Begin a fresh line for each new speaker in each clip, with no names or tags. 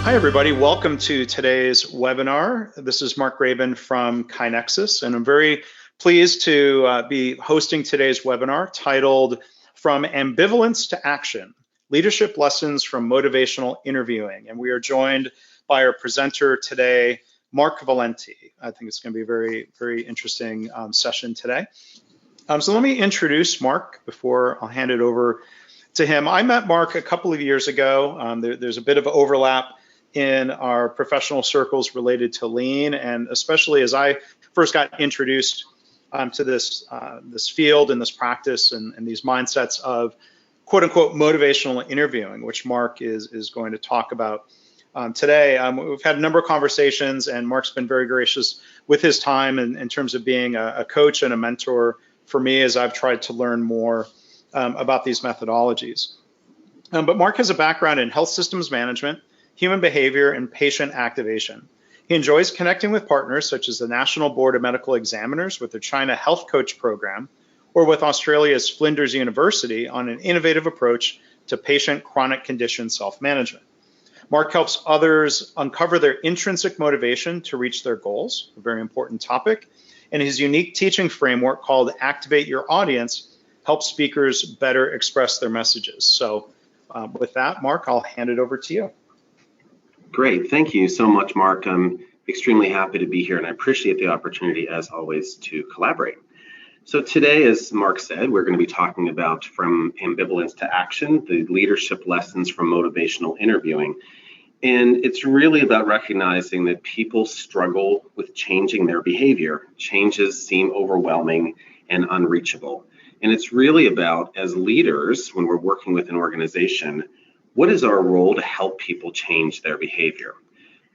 Hi, everybody. Welcome to today's webinar. This is Mark Graban from KaiNexus, and I'm very pleased to be hosting today's webinar titled From Ambivalence to Action, Leadership Lessons from Motivational Interviewing. And we are joined by our presenter today, Mark Valenti. I think it's going to be a very, very interesting session today. So let me introduce Mark before I'll hand it over to him. I met Mark a couple of years ago. There's a bit of overlap in our professional circles related to lean, and especially as I first got introduced to this field and this practice and these mindsets of quote unquote motivational interviewing, which Mark is going to talk about today. We've had a number of conversations, and Mark's been very gracious with his time in terms of being a coach and a mentor for me as I've tried to learn more about these methodologies. But Mark has a background in health systems management, human behavior, and patient activation. He enjoys connecting with partners such as the National Board of Medical Examiners with their China Health Coach program, or with Australia's Flinders University on an innovative approach to patient chronic condition self-management. Mark helps others uncover their intrinsic motivation to reach their goals, a very important topic, and his unique teaching framework called Activate Your Audience helps speakers better express their messages. So with that, Mark, I'll hand it over to you.
Great, thank you so much, Mark. I'm extremely happy to be here, and I appreciate the opportunity, as always, to collaborate. So today, as Mark said, we're going to be talking about From Ambivalence to Action, the leadership lessons from motivational interviewing. And it's really about recognizing that people struggle with changing their behavior. Changes seem overwhelming and unreachable. And it's really about, as leaders, when we're working with an organization, what is our role to help people change their behavior?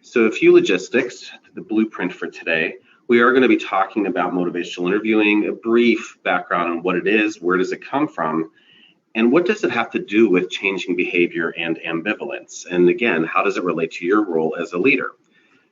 So a few logistics, the blueprint for today. We are going to be talking about motivational interviewing, a brief background on what it is, where does it come from, and what does it have to do with changing behavior and ambivalence? And again, how does it relate to your role as a leader?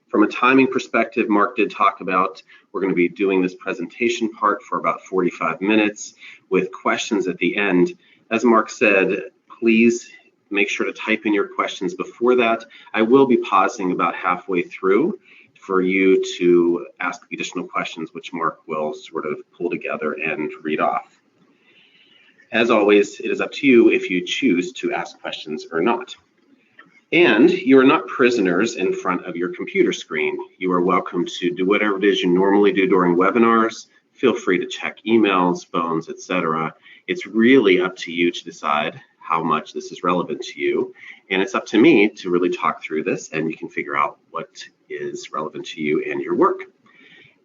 From a timing perspective, Mark did talk about, we're going to be doing this presentation part for about 45 minutes with questions at the end. As Mark said, please make sure to type in your questions before that. I will be pausing about halfway through for you to ask additional questions, which Mark will sort of pull together and read off. As always, it is up to you if you choose to ask questions or not. And you are not prisoners in front of your computer screen. You are welcome to do whatever it is you normally do during webinars. Feel free to check emails, phones, etc. It's really up to you to decide how much this is relevant to you. And it's up to me to really talk through this, and you can figure out what is relevant to you and your work.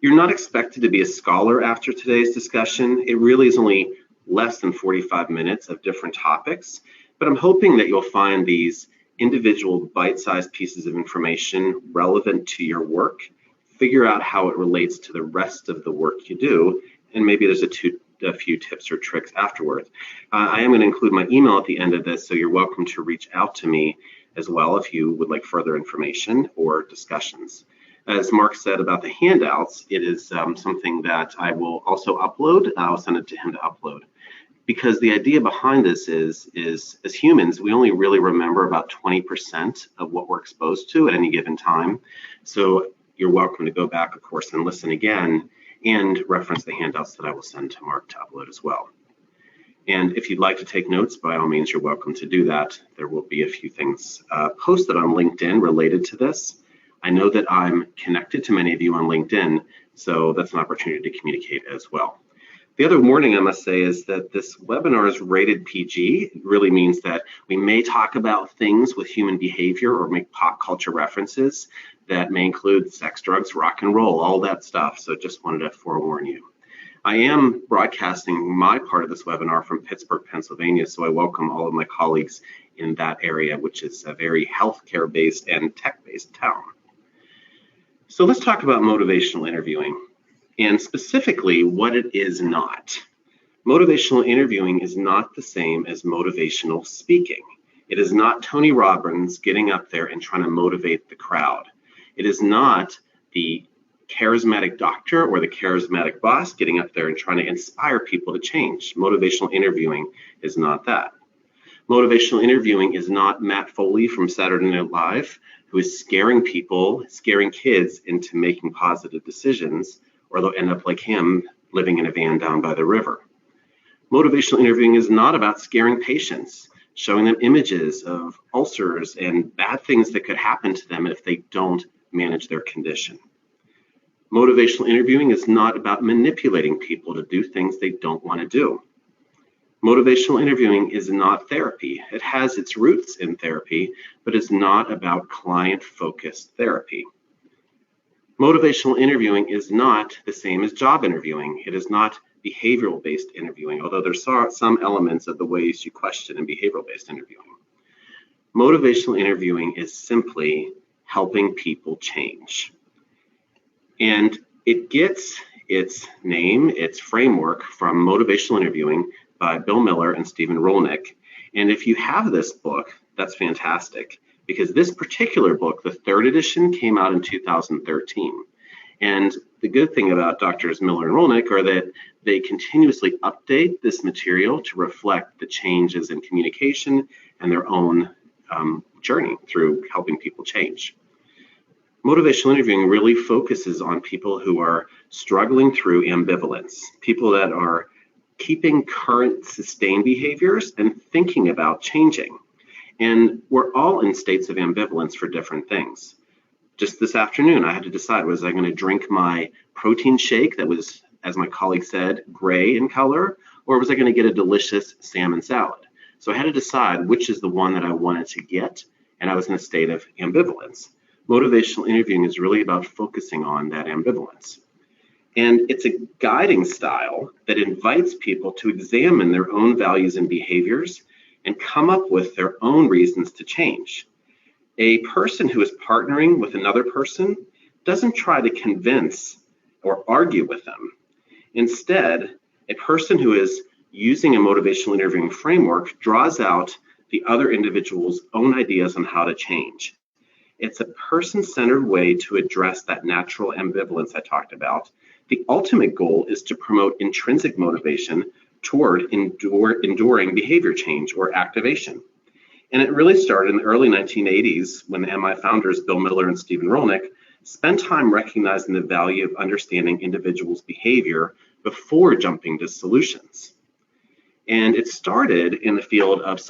You're not expected to be a scholar after today's discussion. It really is only less than 45 minutes of different topics, but I'm hoping that you'll find these individual bite-sized pieces of information relevant to your work, figure out how it relates to the rest of the work you do, and maybe there's a few tips or tricks afterwards. I am going to include my email at the end of this, so you're welcome to reach out to me as well if you would like further information or discussions. As Mark said about the handouts, it is something that I will also upload. I'll send it to him to upload. Because the idea behind this is as humans, we only really remember about 20% of what we're exposed to at any given time. So you're welcome to go back, of course, and listen again and reference the handouts that I will send to Mark to upload as well. And if you'd like to take notes, by all means, you're welcome to do that. There will be a few things posted on LinkedIn related to this. I know that I'm connected to many of you on LinkedIn, so that's an opportunity to communicate as well. The other warning I must say is that this webinar is rated PG. It really means that we may talk about things with human behavior or make pop culture references that may include sex, drugs, rock and roll, all that stuff. So just wanted to forewarn you. I am broadcasting my part of this webinar from Pittsburgh, Pennsylvania, so I welcome all of my colleagues in that area, which is a very healthcare-based and tech-based town. So let's talk about motivational interviewing, and specifically what it is not. Motivational interviewing is not the same as motivational speaking. It is not Tony Robbins getting up there and trying to motivate the crowd. It is not the charismatic doctor or the charismatic boss getting up there and trying to inspire people to change. Motivational interviewing is not that. Motivational interviewing is not Matt Foley from Saturday Night Live who is scaring people, scaring kids into making positive decisions, or they'll end up like him, living in a van down by the river. Motivational interviewing is not about scaring patients, showing them images of ulcers and bad things that could happen to them if they don't manage their condition. Motivational interviewing is not about manipulating people to do things they don't want to do. Motivational interviewing is not therapy. It has its roots in therapy, but it's not about client-focused therapy. Motivational interviewing is not the same as job interviewing. It is not behavioral-based interviewing, although there's some elements of the ways you question in behavioral-based interviewing. Motivational interviewing is simply helping people change. And it gets its name, its framework from Motivational Interviewing by Bill Miller and Stephen Rolnick. And if you have this book, that's fantastic, because this particular book, the third edition, came out in 2013. And the good thing about Drs. Miller and Rolnick are that they continuously update this material to reflect the changes in communication and their own journey through helping people change. Motivational interviewing really focuses on people who are struggling through ambivalence, people that are keeping current sustained behaviors and thinking about changing. And we're all in states of ambivalence for different things. Just this afternoon, I had to decide, was I going to drink my protein shake that was, as my colleague said, gray in color, or was I going to get a delicious salmon salad? So I had to decide which is the one that I wanted to get, and I was in a state of ambivalence. Motivational interviewing is really about focusing on that ambivalence. And it's a guiding style that invites people to examine their own values and behaviors and come up with their own reasons to change. A person who is partnering with another person doesn't try to convince or argue with them. Instead, a person who is using a motivational interviewing framework draws out the other individual's own ideas on how to change. It's a person-centered way to address that natural ambivalence I talked about. The ultimate goal is to promote intrinsic motivation toward enduring behavior change or activation. And it really started in the early 1980s when the MI founders, Bill Miller and Stephen Rolnick, spent time recognizing the value of understanding individuals' behavior before jumping to solutions. And it started in the field of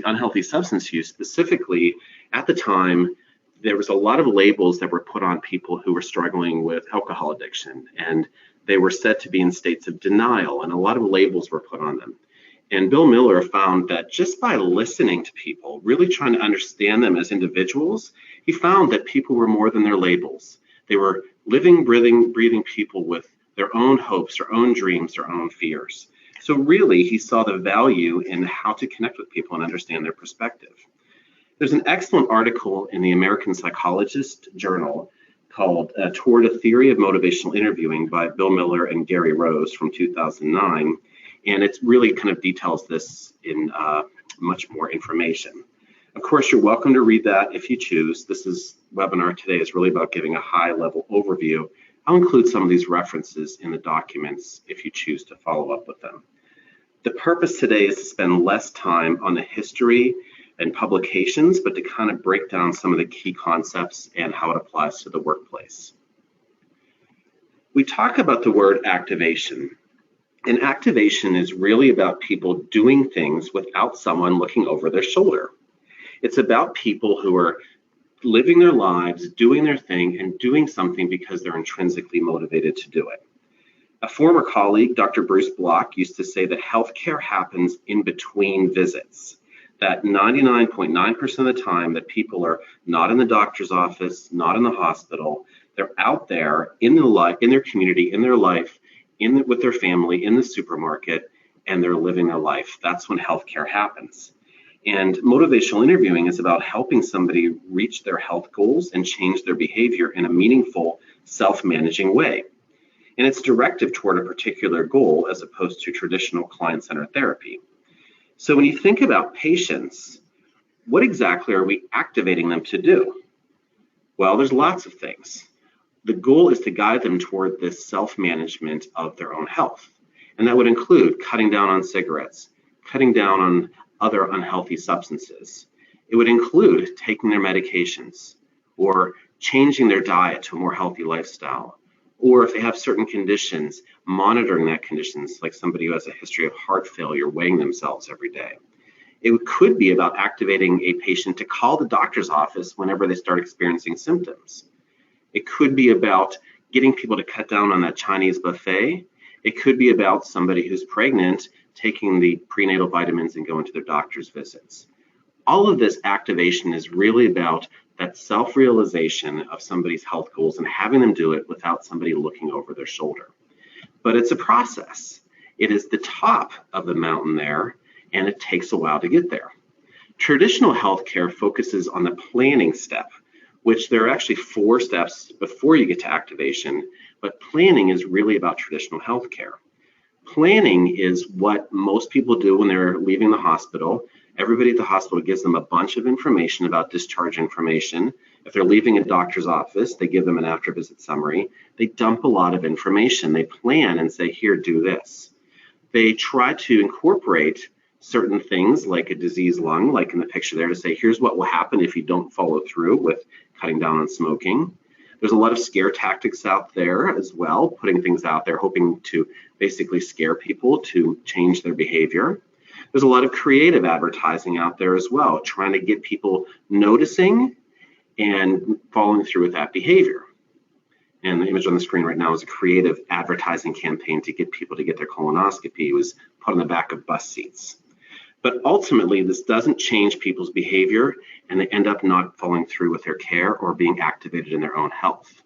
unhealthy substance use. Specifically, at the time, there was a lot of labels that were put on people who were struggling with alcohol addiction, and they were said to be in states of denial, and a lot of labels were put on them. And Bill Miller found that just by listening to people, really trying to understand them as individuals, he found that people were more than their labels. They were living, breathing people with their own hopes, their own dreams, their own fears. So really, he saw the value in how to connect with people and understand their perspective. There's an excellent article in the American Psychologist Journal called Toward a Theory of Motivational Interviewing by Bill Miller and Gary Rose from 2009. And it really kind of details this in much more information. Of course, you're welcome to read that if you choose. This webinar today is really about giving a high-level overview. I'll include some of these references in the documents if you choose to follow up with them. The purpose today is to spend less time on the history and publications, but to kind of break down some of the key concepts and how it applies to the workplace. We talk about the word activation. And activation is really about people doing things without someone looking over their shoulder. It's about people who are living their lives, doing their thing, and doing something because they're intrinsically motivated to do it. A former colleague, Dr. Bruce Block, used to say that healthcare happens in between visits, that 99.9% of the time that people are not in the doctor's office, not in the hospital, they're out there in their community, in their life, with their family, in the supermarket, and they're living their life. That's when healthcare happens. And motivational interviewing is about helping somebody reach their health goals and change their behavior in a meaningful, self-managing way. And it's directed toward a particular goal as opposed to traditional client-centered therapy. So when you think about patients, what exactly are we activating them to do? Well, there's lots of things. The goal is to guide them toward this self-management of their own health. And that would include cutting down on cigarettes, cutting down on other unhealthy substances. It would include taking their medications, or changing their diet to a more healthy lifestyle, or if they have certain conditions, monitoring that conditions, like somebody who has a history of heart failure, weighing themselves every day. It could be about activating a patient to call the doctor's office whenever they start experiencing symptoms. It could be about getting people to cut down on that Chinese buffet. It could be about somebody who's pregnant taking the prenatal vitamins and going to their doctor's visits. All of this activation is really about that self-realization of somebody's health goals and having them do it without somebody looking over their shoulder. But it's a process. It is the top of the mountain there, and it takes a while to get there. Traditional healthcare focuses on the planning step, which there are actually 4 steps before you get to activation, but planning is really about traditional healthcare. Planning is what most people do when they're leaving the hospital. Everybody at the hospital gives them a bunch of information about discharge information. If they're leaving a doctor's office, they give them an after-visit summary. They dump a lot of information. They plan and say, here, do this. They try to incorporate certain things like a diseased lung, like in the picture there, to say, here's what will happen if you don't follow through with cutting down on smoking. There's a lot of scare tactics out there as well, putting things out there, hoping to basically scare people to change their behavior. There's a lot of creative advertising out there as well, trying to get people noticing and following through with that behavior. And the image on the screen right now is a creative advertising campaign to get people to get their colonoscopy. It was put on the back of bus seats. But ultimately, this doesn't change people's behavior, and they end up not following through with their care or being activated in their own health.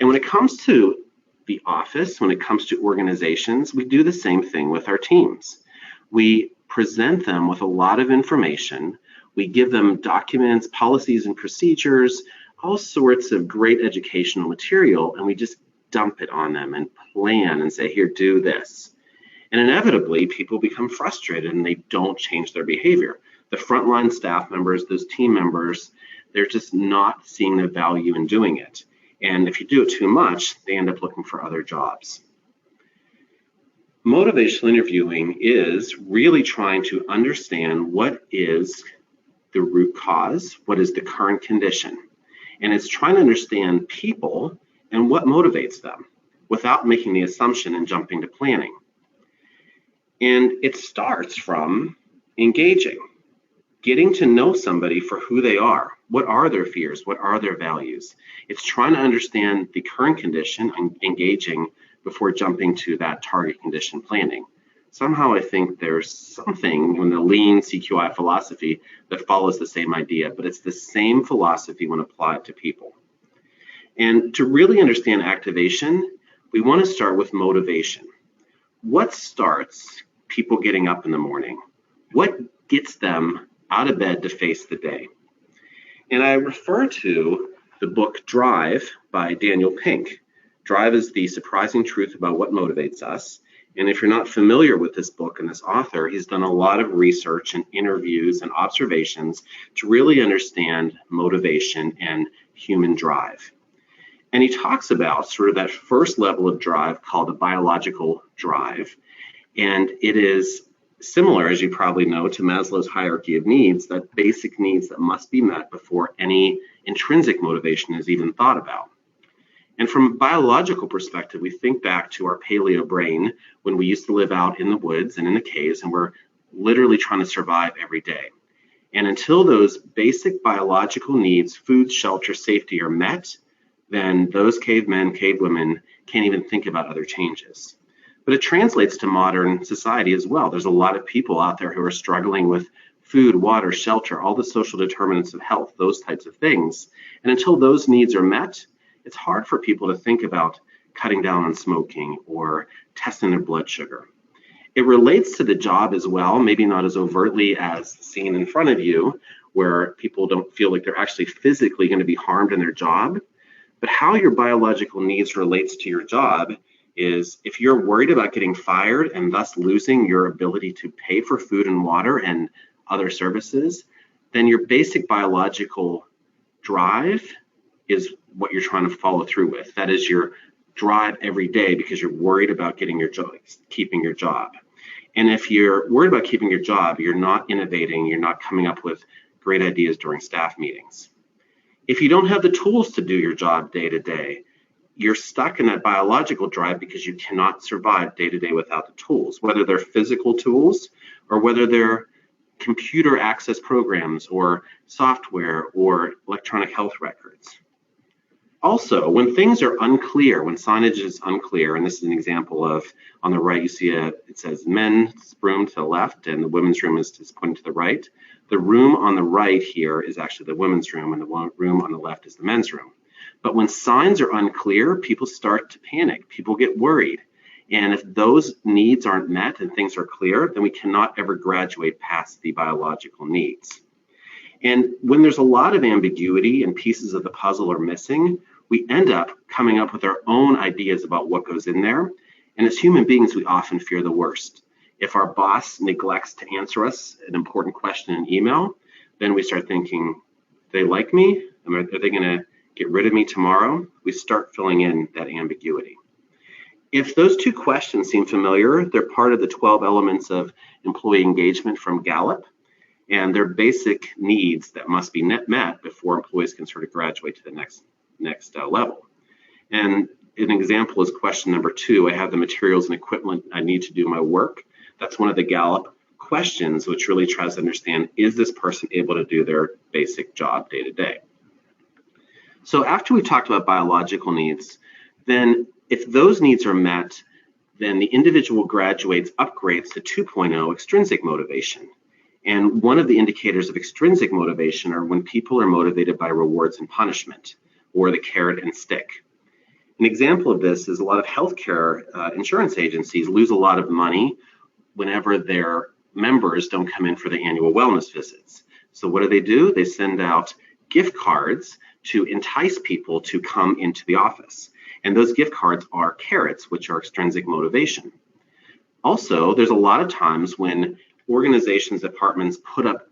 And when it comes to the office, when it comes to organizations, we do the same thing with our teams. We present them with a lot of information. We give them documents, policies, and procedures, all sorts of great educational material, and we just dump it on them and plan and say, here, do this. And inevitably, people become frustrated and they don't change their behavior. The frontline staff members, those team members, they're just not seeing the value in doing it. And if you do it too much, they end up looking for other jobs. Motivational interviewing is really trying to understand what is the root cause, what is the current condition. And it's trying to understand people and what motivates them without making the assumption and jumping to planning. And it starts from engaging, getting to know somebody for who they are. What are their fears? What are their values? It's trying to understand the current condition and engaging before jumping to that target condition planning. Somehow I think there's something in the lean CQI philosophy that follows the same idea, but it's the same philosophy when applied to people. And to really understand activation, we want to start with motivation. What starts people getting up in the morning? What gets them out of bed to face the day? And I refer to the book Drive by Daniel Pink. Drive is the surprising truth about what motivates us. And if you're not familiar with this book and this author, he's done a lot of research and interviews and observations to really understand motivation and human drive. And he talks about sort of that first level of drive called the biological drive. And it is similar, as you probably know, to Maslow's hierarchy of needs, that basic needs that must be met before any intrinsic motivation is even thought about. And from a biological perspective, we think back to our paleo brain when we used to live out in the woods and in the caves, and we're literally trying to survive every day. And until those basic biological needs, food, shelter, safety, are met, then those cavemen, cavewomen can't even think about other changes. But it translates to modern society as well. There's a lot of people out there who are struggling with food, water, shelter, all the social determinants of health, those types of things. And until those needs are met, it's hard for people to think about cutting down on smoking or testing their blood sugar. It relates to the job as well, maybe not as overtly as seen in front of you, where people don't feel like they're actually physically going to be harmed in their job. But how your biological needs relates to your job is if you're worried about getting fired and thus losing your ability to pay for food and water and other services, then your basic biological drive is what you're trying to follow through with. That is your drive every day because you're worried about getting your job, keeping your job. And if you're worried about keeping your job, you're not innovating, you're not coming up with great ideas during staff meetings. If you don't have the tools to do your job day to day, you're stuck in that biological drive because you cannot survive day to day without the tools, whether they're physical tools or whether they're computer access programs or software or electronic health records. Also, when things are unclear, when signage is unclear, and this is an example of, on the right, you see it says men's room to the left and the women's room is pointing to the right. The room on the right here is actually the women's room and the room on the left is the men's room. But when signs are unclear, people start to panic, people get worried. And if those needs aren't met and things are clear, then we cannot ever graduate past the biological needs. And when there's a lot of ambiguity and pieces of the puzzle are missing, we end up coming up with our own ideas about what goes in there. And as human beings, we often fear the worst. If our boss neglects to answer us an important question in email, then we start thinking, they like me? Are they going to get rid of me tomorrow? We start filling in that ambiguity. If those two questions seem familiar, they're part of the 12 elements of employee engagement from Gallup, and they're basic needs that must be met before employees can sort of graduate to the next level. And an example is question number 2. I have the materials and equipment I need to do my work. That's one of the Gallup questions, which really tries to understand, is this person able to do their basic job day to day? So after we've talked about biological needs, then if those needs are met, then the individual upgrades to 2.0 extrinsic motivation. And one of the indicators of extrinsic motivation are when people are motivated by rewards and punishment, or the carrot and stick. An example of this is a lot of healthcare insurance agencies lose a lot of money whenever their members don't come in for the annual wellness visits. So what do? They send out gift cards to entice people to come into the office. And those gift cards are carrots, which are extrinsic motivation. Also, there's a lot of times when organizations, departments put up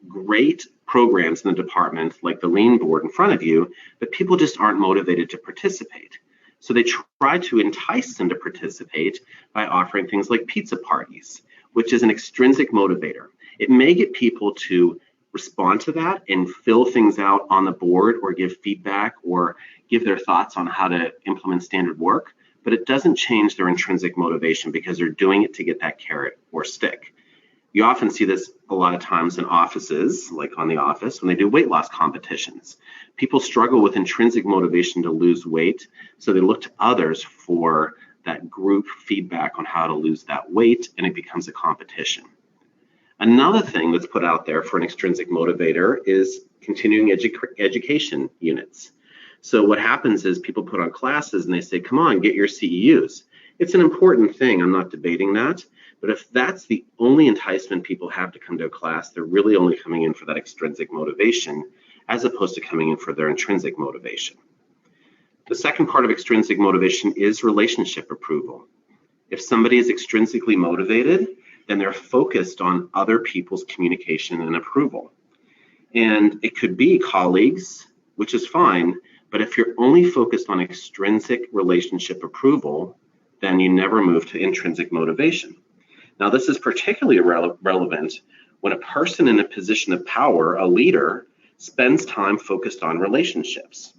great programs in the department, like the lean board in front of you, but people just aren't motivated to participate. So they try to entice them to participate by offering things like pizza parties, which is an extrinsic motivator. It may get people to respond to that and fill things out on the board or give feedback or give their thoughts on how to implement standard work, but it doesn't change their intrinsic motivation because they're doing it to get that carrot or stick. You often see this a lot of times in offices, like on The Office, when they do weight loss competitions. People struggle with intrinsic motivation to lose weight, so they look to others for that group feedback on how to lose that weight, and it becomes a competition. Another thing that's put out there for an extrinsic motivator is continuing education units. So what happens is people put on classes and they say, come on, get your CEUs. It's an important thing, I'm not debating that, but if that's the only enticement people have to come to a class, they're really only coming in for that extrinsic motivation as opposed to coming in for their intrinsic motivation. The second part of extrinsic motivation is relationship approval. If somebody is extrinsically motivated, then they're focused on other people's communication and approval. And it could be colleagues, which is fine, but if you're only focused on extrinsic relationship approval, then you never move to intrinsic motivation. Now, this is particularly relevant when a person in a position of power, a leader, spends time focused on relationships.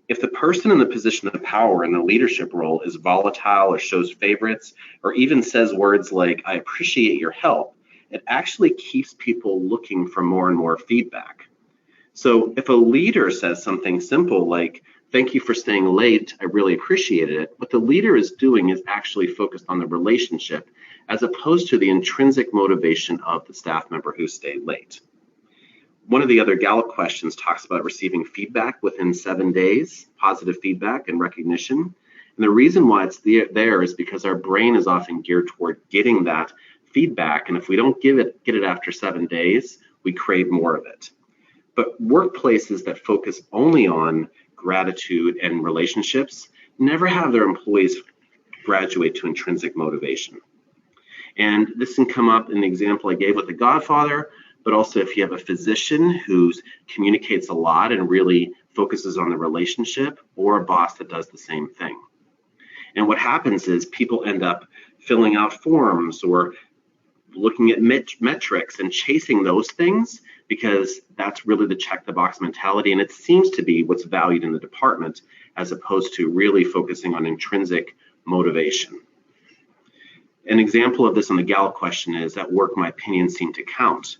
If the person in the position of power in the leadership role is volatile or shows favorites or even says words like, I appreciate your help, it actually keeps people looking for more and more feedback. So if a leader says something simple like, thank you for staying late, I really appreciated it, what the leader is doing is actually focused on the relationship as opposed to the intrinsic motivation of the staff member who stayed late. One of the other Gallup questions talks about receiving feedback within 7 days, positive feedback and recognition. And the reason why it's there is because our brain is often geared toward getting that feedback. And if we don't get it after 7 days, we crave more of it. But workplaces that focus only on gratitude and relationships never have their employees graduate to intrinsic motivation. And this can come up in the example I gave with The Godfather, but also if you have a physician who communicates a lot and really focuses on the relationship, or a boss that does the same thing. And what happens is people end up filling out forms or looking at metrics and chasing those things, because that's really the check the box mentality, and it seems to be what's valued in the department, as opposed to really focusing on intrinsic motivation. An example of this on the Gallup question is, at work my opinions seem to count.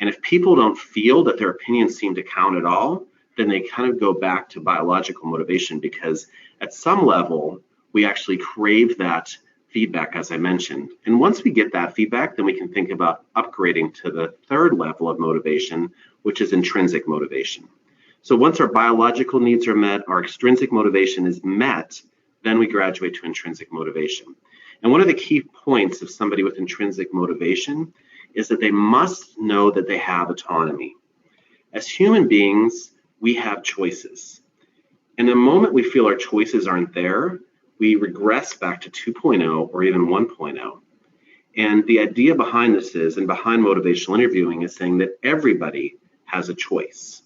And if people don't feel that their opinions seem to count at all, then they kind of go back to biological motivation, because at some level we actually crave that feedback, as I mentioned. And once we get that feedback, then we can think about upgrading to the third level of motivation, which is intrinsic motivation. So once our biological needs are met, our extrinsic motivation is met, then we graduate to intrinsic motivation. And one of the key points of somebody with intrinsic motivation is that they must know that they have autonomy. As human beings, we have choices. And the moment we feel our choices aren't there, we regress back to 2.0 or even 1.0. And the idea behind this is, and behind motivational interviewing, is saying that everybody has a choice.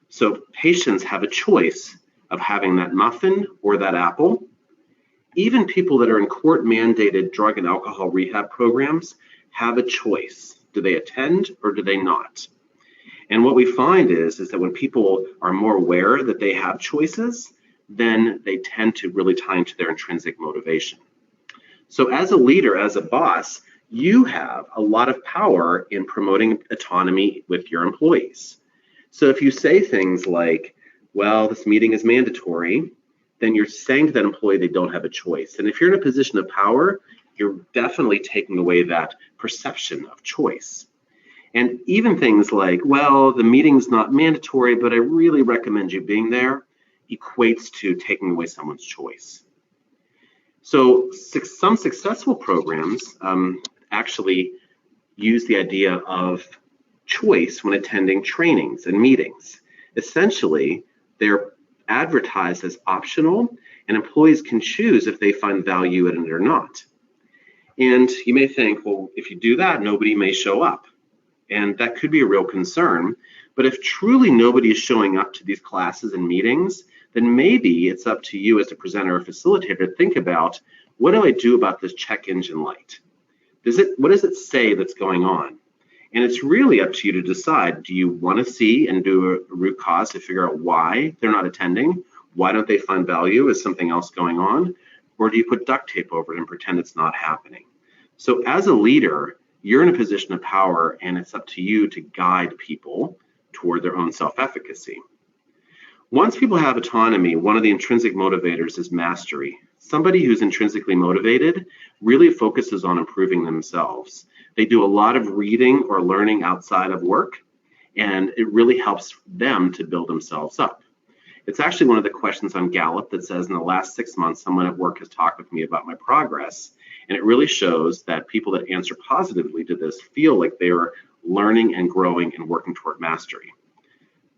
So patients have a choice of having that muffin or that apple. Even people that are in court-mandated drug and alcohol rehab programs have a choice. Do they attend or do they not? And what we find is that when people are more aware that they have choices, then they tend to really tie into their intrinsic motivation. So as a leader, as a boss, you have a lot of power in promoting autonomy with your employees. So if you say things like, well, this meeting is mandatory, then you're saying to that employee they don't have a choice. And if you're in a position of power, you're definitely taking away that perception of choice. And even things like, well, the meeting's not mandatory, but I really recommend you being there, equates to taking away someone's choice. So some successful programs actually use the idea of choice when attending trainings and meetings. Essentially, they're advertised as optional, and employees can choose if they find value in it or not. And you may think, well, if you do that, nobody may show up. And that could be a real concern. But if truly nobody is showing up to these classes and meetings, then maybe it's up to you as a presenter or facilitator to think about, what do I do about this check engine light? What does it say that's going on? And it's really up to you to decide, do you want to see and do a root cause to figure out why they're not attending? Why don't they find value? Is something else going on? Or do you put duct tape over it and pretend it's not happening? So as a leader, you're in a position of power, and it's up to you to guide people toward their own self-efficacy. Once people have autonomy, one of the intrinsic motivators is mastery. Somebody who's intrinsically motivated really focuses on improving themselves. They do a lot of reading or learning outside of work, and it really helps them to build themselves up. It's actually one of the questions on Gallup that says, in the last 6 months, someone at work has talked with me about my progress. And it really shows that people that answer positively to this feel like they are learning and growing and working toward mastery.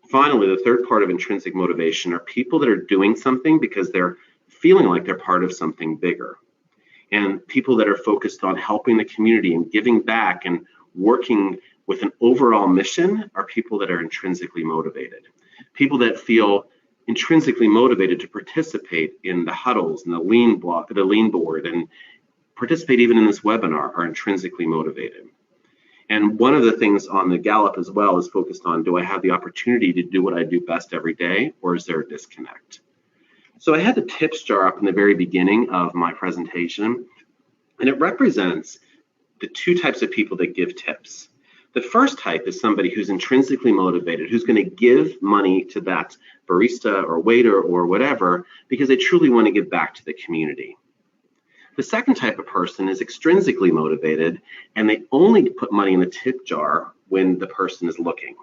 Finally, the third part of intrinsic motivation are people that are doing something because they're feeling like they're part of something bigger. And people that are focused on helping the community and giving back and working with an overall mission are people that are intrinsically motivated. People that feel intrinsically motivated to participate in the huddles and the lean board and participate even in this webinar are intrinsically motivated. And one of the things on the Gallup as well is focused on, do I have the opportunity to do what I do best every day, or is there a disconnect? So I had the tips jar up in the very beginning of my presentation, and it represents the two types of people that give tips. The first type is somebody who's intrinsically motivated, who's going to give money to that barista or waiter or whatever because they truly want to give back to the community. The second type of person is extrinsically motivated, and they only put money in the tip jar when the person is looking.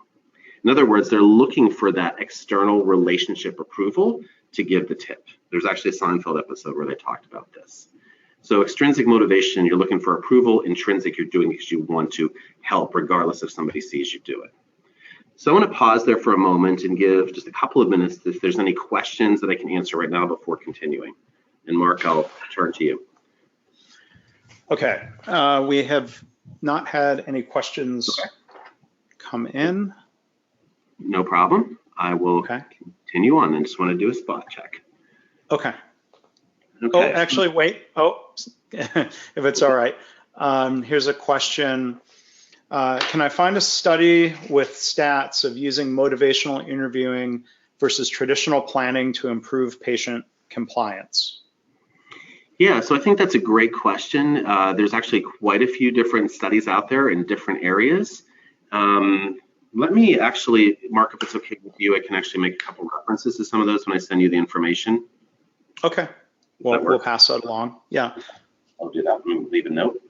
In other words, they're looking for that external relationship approval to give the tip. There's actually a Seinfeld episode where they talked about this. So extrinsic motivation, you're looking for approval. Intrinsic, you're doing because you want to help, regardless if somebody sees you do it. So I want to pause there for a moment and give just a couple of minutes if there's any questions that I can answer right now before continuing. And Mark, I'll turn to you.
Okay, we have not had any questions come in.
No problem. I will continue on and just want to do a spot check.
Okay. Oh, actually, wait. Oh, if it's all right. Here's a question. Can I find a study with stats of using motivational interviewing versus traditional planning to improve patient compliance?
Yeah, so I think that's a great question. There's actually quite a few different studies out there in different areas. Let me actually, Mark, if it's okay with you, I can actually make a couple references to some of those when I send you the information.
Okay, we'll pass that along. Yeah.
I'll do that and leave a note.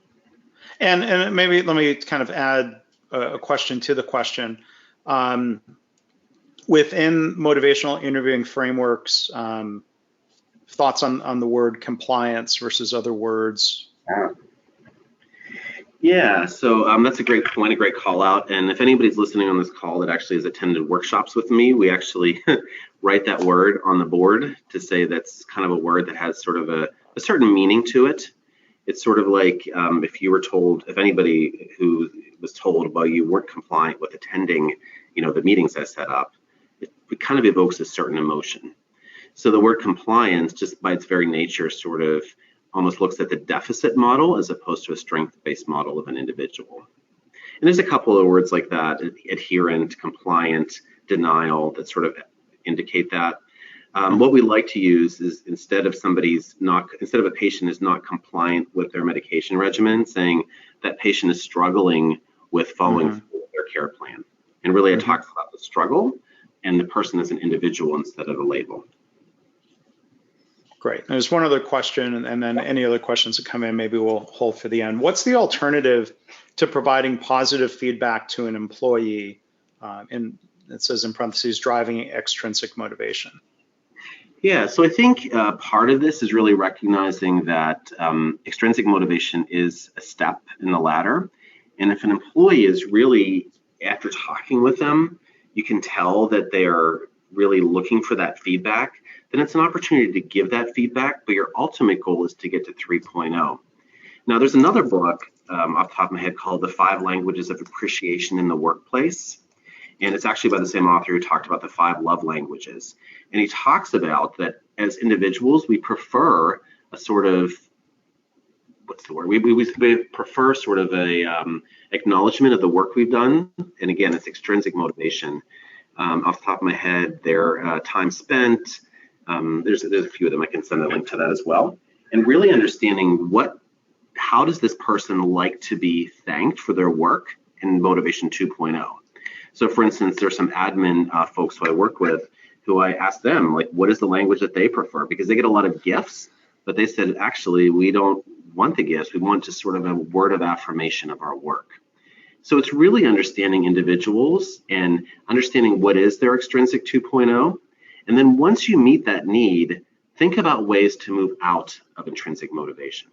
And maybe let me kind of add a question to the question. Within motivational interviewing frameworks, thoughts on the word compliance versus other words?
Yeah, so that's a great point, a great call out. And if anybody's listening on this call that actually has attended workshops with me, we actually write that word on the board to say that's kind of a word that has sort of a certain meaning to it. It's sort of like if you were told, if anybody who was told, well, you weren't compliant with attending, the meetings I set up, it kind of evokes a certain emotion. So the word compliance, just by its very nature, sort of almost looks at the deficit model as opposed to a strength-based model of an individual. And there's a couple of words like that, adherent, compliant, denial, that sort of indicate that. What we like to use is instead of a patient is not compliant with their medication regimen, saying that patient is struggling with following through with their care plan. And really it talks about the struggle and the person as an individual instead of a label.
Great. There's one other question, and then any other questions that come in, maybe we'll hold for the end. What's the alternative to providing positive feedback to an employee? And it says in parentheses, driving extrinsic motivation.
Yeah, so I think part of this is really recognizing that extrinsic motivation is a step in the ladder. And if an employee is really, after talking with them, you can tell that they are really looking for that feedback, then it's an opportunity to give that feedback, but your ultimate goal is to get to 3.0. Now, there's another book off the top of my head called The 5 Languages of Appreciation in the Workplace. And it's actually by the same author who talked about the 5 love languages. And he talks about that as individuals, we prefer a sort of, what's the word? We prefer sort of a acknowledgement of the work we've done. And again, it's extrinsic motivation. Off the top of my head, their time spent. There's a few of them. I can send a link to that as well. And really understanding how does this person like to be thanked for their work in Motivation 2.0. So for instance, there's some admin folks who I work with who I asked them, like, what is the language that they prefer? Because they get a lot of gifts, but they said, actually, we don't want the gifts. We want just sort of a word of affirmation of our work. So it's really understanding individuals and understanding what is their extrinsic 2.0. And then once you meet that need, think about ways to move out of intrinsic motivation.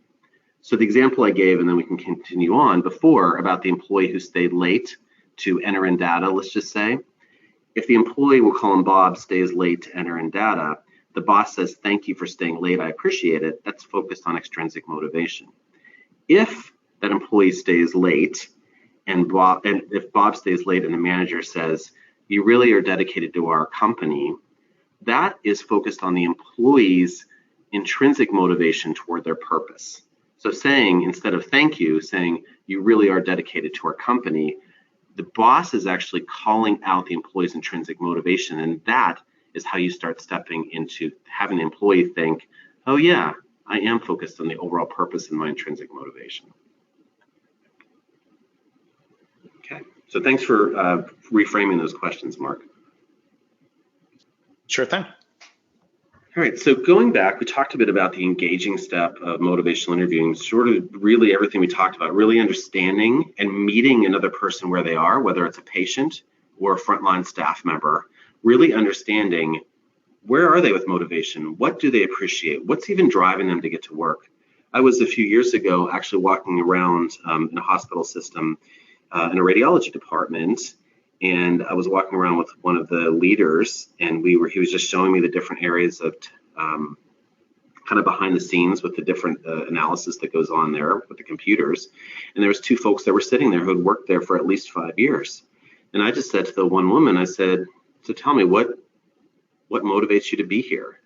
So the example I gave, and then we can continue on before, about the employee who stayed late to enter in data, let's just say, if the employee, we'll call him Bob, stays late to enter in data, the boss says, thank you for staying late, I appreciate it. That's focused on extrinsic motivation. If that employee stays late, and if Bob stays late and the manager says, you really are dedicated to our company, that is focused on the employee's intrinsic motivation toward their purpose. So saying, instead of thank you, saying, you really are dedicated to our company, the boss is actually calling out the employee's intrinsic motivation. And that is how you start stepping into having the employee think, oh yeah, I am focused on the overall purpose and my intrinsic motivation. Okay, so thanks for reframing those questions, Mark.
Sure thing.
All right, so going back, we talked a bit about the engaging step of motivational interviewing, sort of really everything we talked about, really understanding and meeting another person where they are, whether it's a patient or a frontline staff member, really understanding where are they with motivation? What do they appreciate? What's even driving them to get to work? I was a few years ago actually walking around in a hospital system in a radiology department, and I was walking around with one of the leaders, and he was just showing me the different areas of kind of behind the scenes with the different analysis that goes on there with the computers. And there was 2 folks that were sitting there who had worked there for at least 5 years. And I just said to the one woman, I said, so tell me, what motivates you to be here?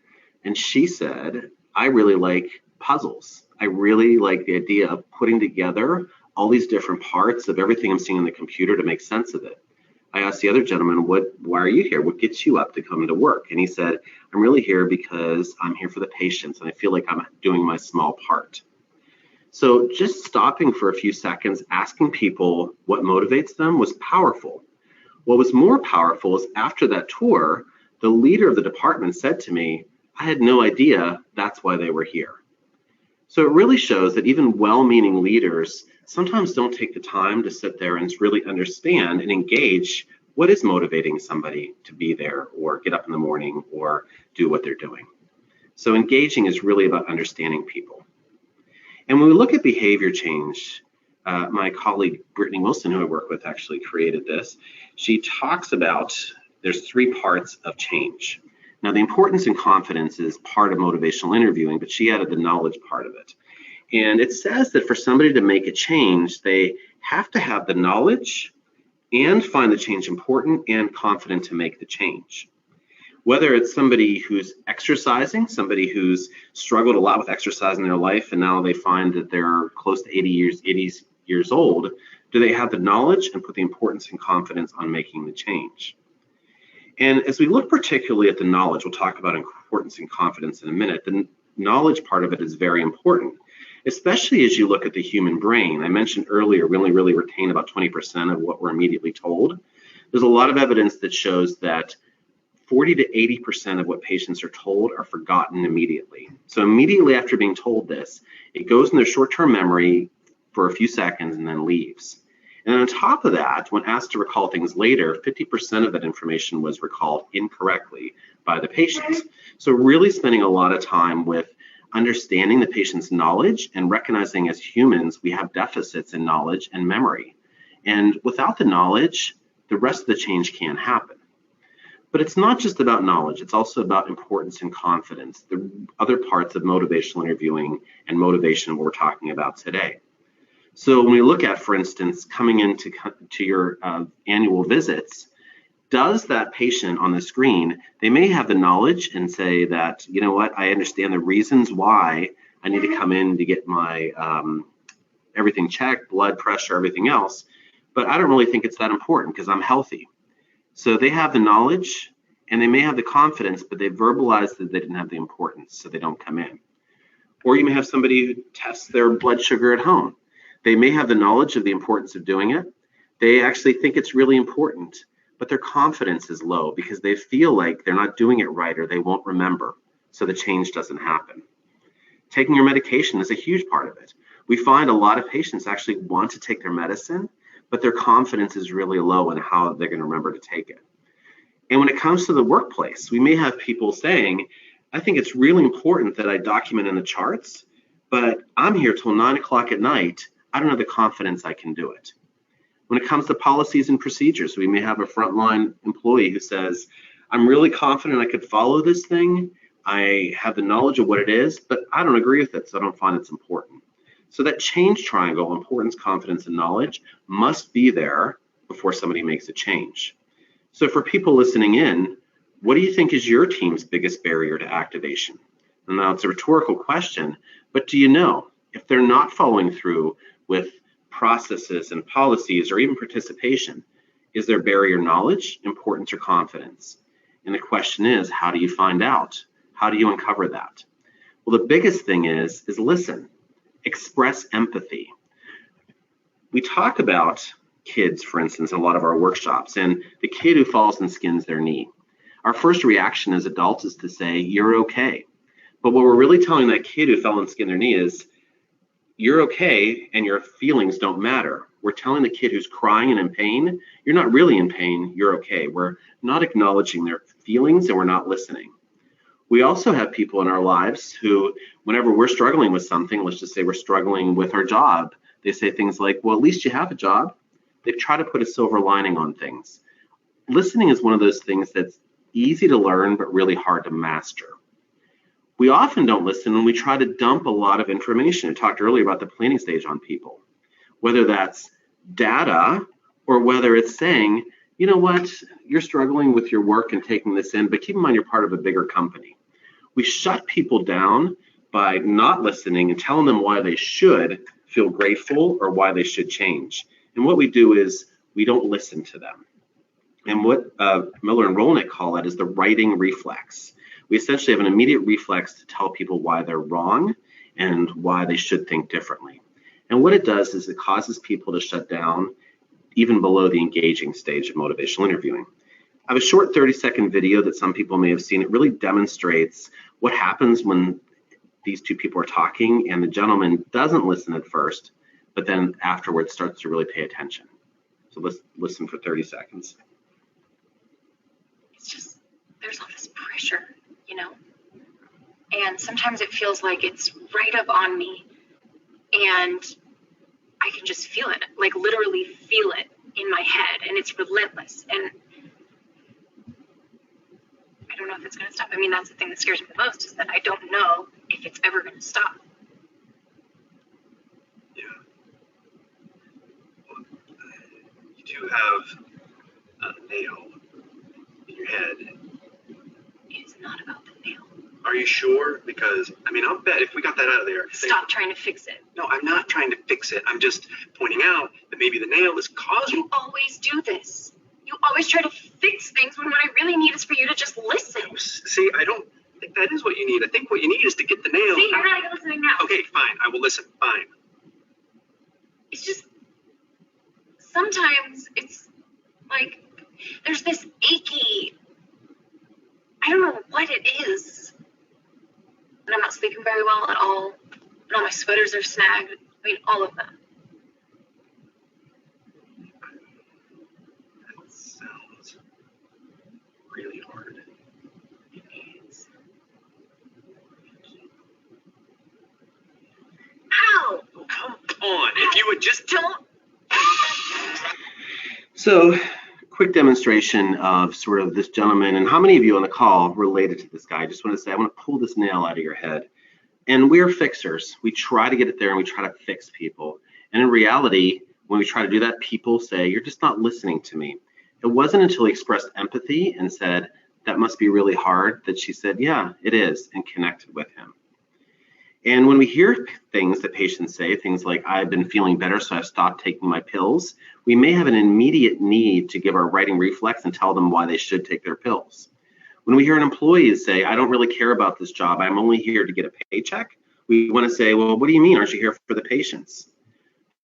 And she said, I really like puzzles. I really like the idea of putting together all these different parts of everything I'm seeing on the computer to make sense of it. I asked the other gentleman, why are you here? What gets you up to come to work? And he said, I'm really here because I'm here for the patients and I feel like I'm doing my small part. So just stopping for a few seconds, asking people what motivates them was powerful. What was more powerful is after that tour, the leader of the department said to me, I had no idea that's why they were here. So it really shows that even well-meaning leaders sometimes don't take the time to sit there and really understand and engage what is motivating somebody to be there or get up in the morning or do what they're doing. So engaging is really about understanding people. And when we look at behavior change, my colleague Brittany Wilson, who I work with, actually created this. She talks about there's 3 parts of change. Now, the importance and confidence is part of motivational interviewing, but she added the knowledge part of it. And it says that for somebody to make a change, they have to have the knowledge and find the change important and confident to make the change. Whether it's somebody who's exercising, somebody who's struggled a lot with exercise in their life, and now they find that they're close to 80 years old, do they have the knowledge and put the importance and confidence on making the change? And as we look particularly at the knowledge, we'll talk about importance and confidence in a minute, the knowledge part of it is very important, especially as you look at the human brain. I mentioned earlier, we only really retain about 20% of what we're immediately told. There's a lot of evidence that shows that 40 to 80% of what patients are told are forgotten immediately. So immediately after being told this, it goes in their short-term memory for a few seconds and then leaves. And on top of that, when asked to recall things later, 50% of that information was recalled incorrectly by the patients. So really spending a lot of time with understanding the patient's knowledge and recognizing as humans, we have deficits in knowledge and memory. And without the knowledge, the rest of the change can't happen. But it's not just about knowledge, it's also about importance and confidence, the other parts of motivational interviewing and motivation we're talking about today. So when we look at, for instance, coming into your annual visits, does that patient on the screen, they may have the knowledge and say that, you know what, I understand the reasons why I need to come in to get my everything checked, blood pressure, everything else, but I don't really think it's that important because I'm healthy. So they have the knowledge and they may have the confidence, but they verbalize that they didn't have the importance, so they don't come in. Or you may have somebody who tests their blood sugar at home. They may have the knowledge of the importance of doing it. They actually think it's really important, but their confidence is low because they feel like they're not doing it right or they won't remember, so the change doesn't happen. Taking your medication is a huge part of it. We find a lot of patients actually want to take their medicine, but their confidence is really low in how they're going to remember to take it. And when it comes to the workplace, we may have people saying, I think it's really important that I document in the charts, but I'm here till 9 o'clock at night. I don't have the confidence I can do it. When it comes to policies and procedures, we may have a frontline employee who says, I'm really confident I could follow this thing. I have the knowledge of what it is, but I don't agree with it, so I don't find it's important. So that change triangle, importance, confidence, and knowledge, must be there before somebody makes a change. So for people listening in, what do you think is your team's biggest barrier to activation? And now it's a rhetorical question, but do you know if they're not following through with processes and policies or even participation, is their barrier knowledge, importance, or confidence? And the question is, how do you find out? How do you uncover that? Well, the biggest thing is listen, express empathy. We talk about kids, for instance, in a lot of our workshops, and the kid who falls and skins their knee. Our first reaction as adults is to say, you're okay. But what we're really telling that kid who fell and skinned their knee is, you're okay and your feelings don't matter. We're telling the kid who's crying and in pain, you're not really in pain, you're okay. We're not acknowledging their feelings and we're not listening. We also have people in our lives who, whenever we're struggling with something, let's just say we're struggling with our job, they say things like, well, at least you have a job. They try to put a silver lining on things. Listening is one of those things that's easy to learn, but really hard to master. We often don't listen and we try to dump a lot of information. I talked earlier about the planning stage on people, whether that's data or whether it's saying, you know what, you're struggling with your work and taking this in, but keep in mind you're part of a bigger company. We shut people down by not listening and telling them why they should feel grateful or why they should change. And what we do is we don't listen to them. And what Miller and Rolnick call that is the righting reflex. We essentially have an immediate reflex to tell people why they're wrong and why they should think differently. And what it does is it causes people to shut down even below the engaging stage of motivational interviewing. I have a short 30-second video that some people may have seen. It really demonstrates what happens when these two people are talking and the gentleman doesn't listen at first, but then afterwards starts to really pay attention. So let's listen for 30 seconds.
It's just, there's all this pressure, you know? And sometimes it feels like it's right up on me and I can just feel it, like literally feel it in my head, and it's relentless. And I don't know if it's going to stop. I mean, that's the thing that scares me the most, is that I don't know if it's ever going to stop.
Yeah. Well, you do have a nail in your head.
It's not about the nail.
Are you sure? Because, I mean, I'll bet if we got that out of there.
Stop trying to fix it.
No, I'm not trying to fix it. I'm just pointing out that maybe the nail is causing.
You always do this. You always try to fix things when what I really need is for you to just listen.
See, I don't think that is what you need. I think what you need is to get the nail.
See, you're not even listening now.
Okay, fine. I will listen. Fine.
It's just, sometimes it's like there's this achy, I don't know what it is. And I'm not sleeping very well at all. And all my sweaters are snagged. I mean, all of them.
That sounds really hard.
It is. Ow!
Oh, come on. If you would just
Don't.
So, quick demonstration of sort of this gentleman, and how many of you on the call related to this guy? I just want to say, I want to pull this nail out of your head. And we're fixers. We try to get it there and we try to fix people. And in reality, when we try to do that, people say, you're just not listening to me. It wasn't until he expressed empathy and said, that must be really hard, that she said, yeah, it is, and connected with him. And when we hear things that patients say, things like, I've been feeling better, so I've stopped taking my pills, we may have an immediate need to give our righting reflex and tell them why they should take their pills. When we hear an employee say, I don't really care about this job, I'm only here to get a paycheck, we want to say, well, what do you mean? Aren't you here for the patients?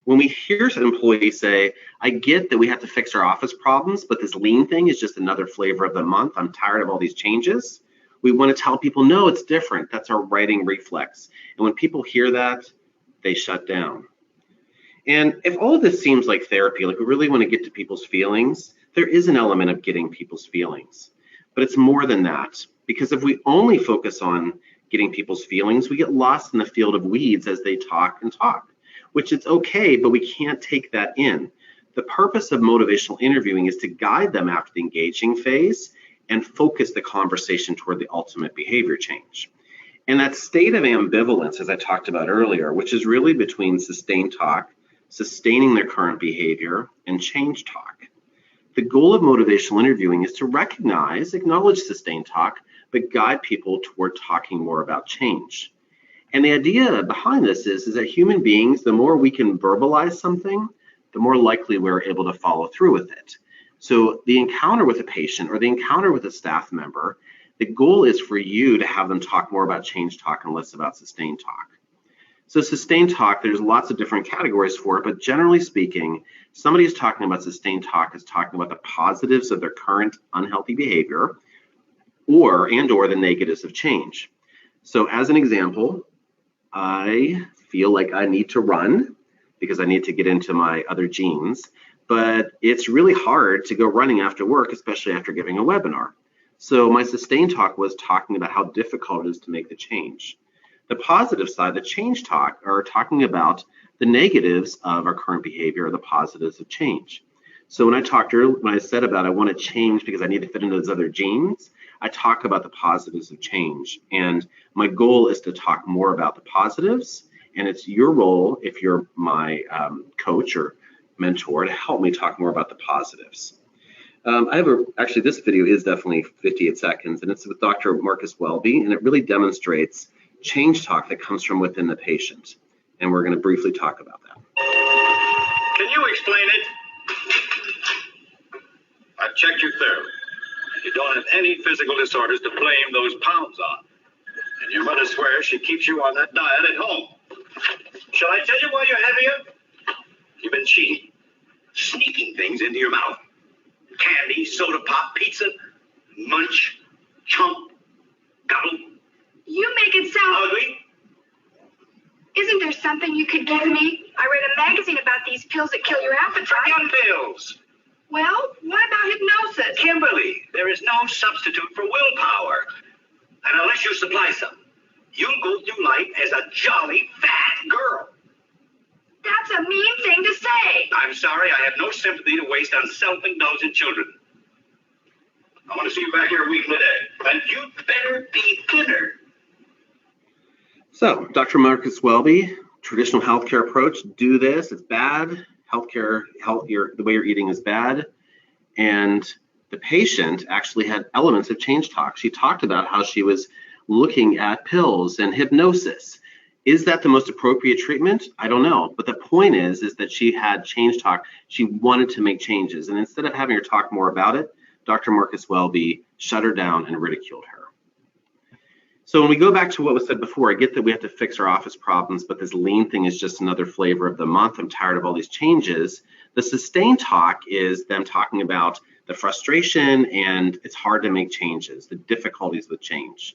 When we hear an employee say, I get that we have to fix our office problems, but this lean thing is just another flavor of the month, I'm tired of all these changes, we want to tell people, no, it's different. That's our righting reflex. And when people hear that, they shut down. And if all of this seems like therapy, like we really want to get to people's feelings, there is an element of getting people's feelings. But it's more than that, because if we only focus on getting people's feelings, we get lost in the field of weeds as they talk and talk, which is okay, but we can't take that in. The purpose of motivational interviewing is to guide them after the engaging phase and focus the conversation toward the ultimate behavior change. And that state of ambivalence, as I talked about earlier, which is really between sustained talk, sustaining their current behavior, and change talk. The goal of motivational interviewing is to recognize, acknowledge sustained talk, but guide people toward talking more about change. And the idea behind this is that human beings, the more we can verbalize something, the more likely we're able to follow through with it. So the encounter with a patient or the encounter with a staff member, the goal is for you to have them talk more about change talk and less about sustained talk. So sustained talk, there's lots of different categories for it, but generally speaking, somebody who's talking about sustained talk is talking about the positives of their current unhealthy behavior or the negatives of change. So as an example, I feel like I need to run because I need to get into my other genes, but it's really hard to go running after work, especially after giving a webinar. So my sustained talk was talking about how difficult it is to make the change. The positive side, the change talk, are talking about the negatives of our current behavior or the positives of change. So when I said about I want to change because I need to fit into those other genes, I talk about the positives of change. And my goal is to talk more about the positives. And it's your role, if you're my coach or mentor, to help me talk more about the positives. Actually, this video is definitely 58 seconds, and it's with Dr. Marcus Welby, and it really demonstrates change talk that comes from within the patient. And we're going to briefly talk about that.
Can you explain it? I've checked you thoroughly. You don't have any physical disorders to blame those pounds on. And your mother swears she keeps you on that diet at home. Shall I tell you why you're heavier? You've been cheating, sneaking things into your mouth. Candy, soda pop, pizza, munch, chomp, gobble.
You make it sound
Ugly?
Isn't there something you could give me? I read a magazine about these pills that kill your appetite.
Forget pills.
Well, what about hypnosis?
Kimberly, there is no substitute for willpower. And unless you supply some, you'll go through life as a jolly fat girl.
That's a mean thing to say.
I'm sorry, I have no sympathy to waste on self-indulgent children. I want to see you back here a week today. And you'd better be thinner.
So, Dr. Marcus Welby, traditional healthcare approach, do this, it's bad. The way you're eating is bad. And the patient actually had elements of change talk. She talked about how she was looking at pills and hypnosis. Is that the most appropriate treatment? I don't know. But the point is that she had change talk. She wanted to make changes. And instead of having her talk more about it, Dr. Marcus Welby shut her down and ridiculed her. So when we go back to what was said before, I get that we have to fix our office problems, but this lean thing is just another flavor of the month. I'm tired of all these changes. The sustained talk is them talking about the frustration and it's hard to make changes, the difficulties with change.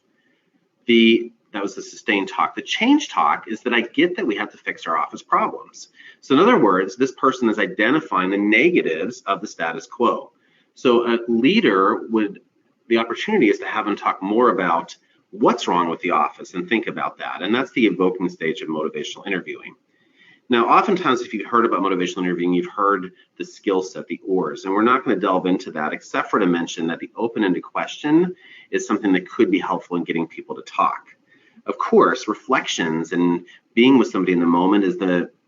That was the sustained talk. The change talk is that I get that we have to fix our office problems. So in other words, this person is identifying the negatives of the status quo. So a leader the opportunity is to have them talk more about what's wrong with the office and think about that. And that's the evoking stage of motivational interviewing. Now, oftentimes, if you've heard about motivational interviewing, you've heard the skill set, the ORs, and we're not going to delve into that except for to mention that the open-ended question is something that could be helpful in getting people to talk. Of course, reflections and being with somebody in the moment is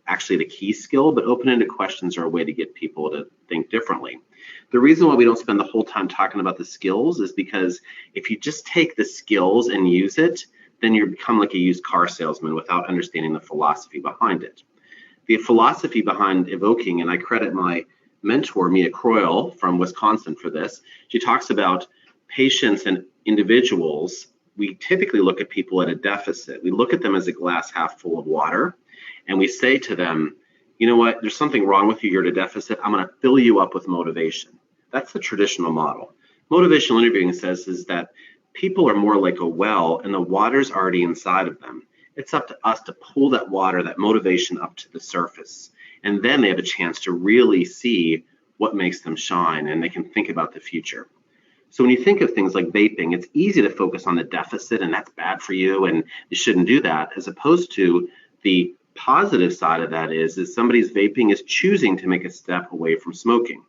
actually the key skill, but open-ended questions are a way to get people to think differently. The reason why we don't spend the whole time talking about the skills is because if you just take the skills and use it, then you become like a used car salesman without understanding the philosophy behind it. The philosophy behind evoking, and I credit my mentor, Mia Croyle from Wisconsin for this, she talks about patients and individuals. We typically look at people at a deficit. We look at them as a glass half full of water, and we say to them, you know what, there's something wrong with you, you're at a deficit, I'm gonna fill you up with motivation. That's the traditional model. Motivational interviewing says is that people are more like a well and the water's already inside of them. It's up to us to pull that water, that motivation up to the surface. And then they have a chance to really see what makes them shine and they can think about the future. So when you think of things like vaping, it's easy to focus on the deficit and that's bad for you and you shouldn't do that, as opposed to the positive side of that is somebody's vaping is choosing to make a step away from smoking.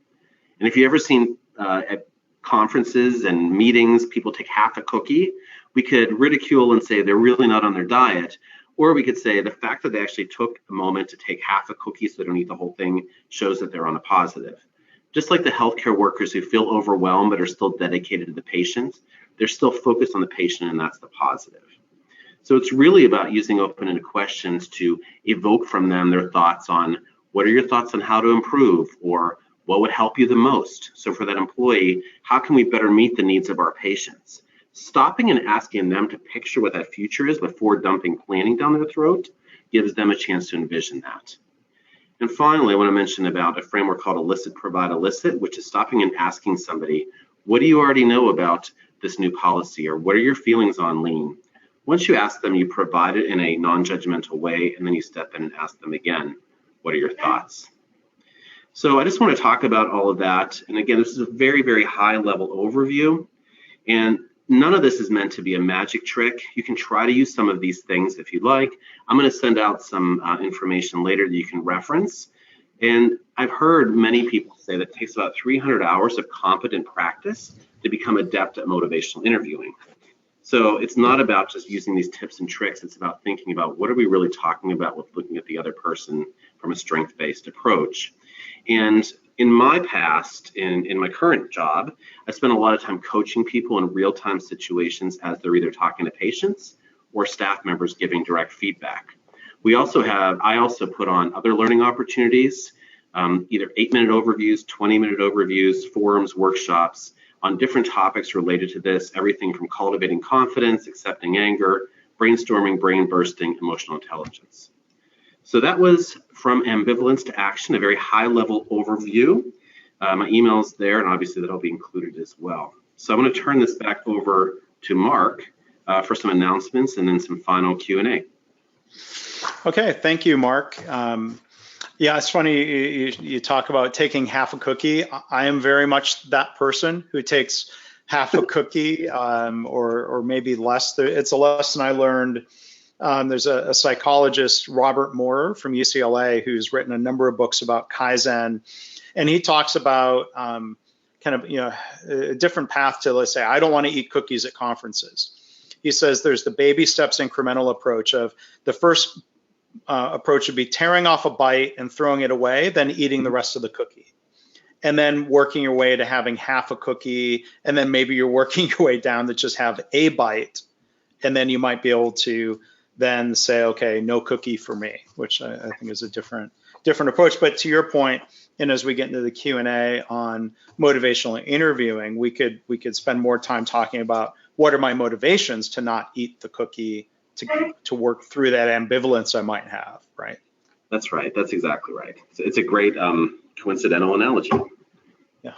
And if you've ever seen at conferences and meetings, people take half a cookie, we could ridicule and say they're really not on their diet, or we could say the fact that they actually took a moment to take half a cookie so they don't eat the whole thing shows that they're on a positive. Just like the healthcare workers who feel overwhelmed but are still dedicated to the patient, they're still focused on the patient and that's the positive. So it's really about using open-ended questions to evoke from them their thoughts on what are your thoughts on how to improve or what would help you the most. So for that employee, how can we better meet the needs of our patients? Stopping and asking them to picture what that future is before dumping planning down their throat gives them a chance to envision that. And finally, I want to mention about a framework called elicit, provide, elicit, which is stopping and asking somebody, what do you already know about this new policy or what are your feelings on lean? Once you ask them, you provide it in a non-judgmental way, and then you step in and ask them again, what are your thoughts? So I just want to talk about all of that. And again, this is a very, very high level overview. And none of this is meant to be a magic trick. You can try to use some of these things if you'd like. I'm going to send out some information later that you can reference. And I've heard many people say that it takes about 300 hours of competent practice to become adept at motivational interviewing. So it's not about just using these tips and tricks. It's about thinking about what are we really talking about with looking at the other person from a strength-based approach. And in my past, in my current job, I spent a lot of time coaching people in real-time situations as they're either talking to patients or staff members giving direct feedback. I also put on other learning opportunities, either 8-minute overviews, 20-minute overviews, forums, workshops on different topics related to this, everything from cultivating confidence, accepting anger, brainstorming, brain bursting, emotional intelligence. So that was From Ambivalence to Action, a very high-level overview. My email's there, and obviously that'll be included as well. So I'm going to turn this back over to Mark for some announcements and then some final Q&A.
Okay, thank you, Mark. Yeah, it's funny you talk about taking half a cookie. I am very much that person who takes half a cookie or maybe less. It's a lesson I learned. There's a psychologist, Robert Moore from UCLA, who's written a number of books about Kaizen, and he talks about kind of a different path to, let's say, I don't want to eat cookies at conferences. He says there's the baby steps incremental approach of the first approach would be tearing off a bite and throwing it away, then eating the rest of the cookie. And then working your way to having half a cookie, and then maybe you're working your way down to just have a bite, and then you might be able to then say, okay, no cookie for me, which I think is a different approach. But to your point, and as we get into the Q&A on motivational interviewing, we could spend more time talking about what are my motivations to not eat the cookie, to work through that ambivalence I might have, right?
That's right. That's exactly right. It's a great coincidental analogy.
Yeah.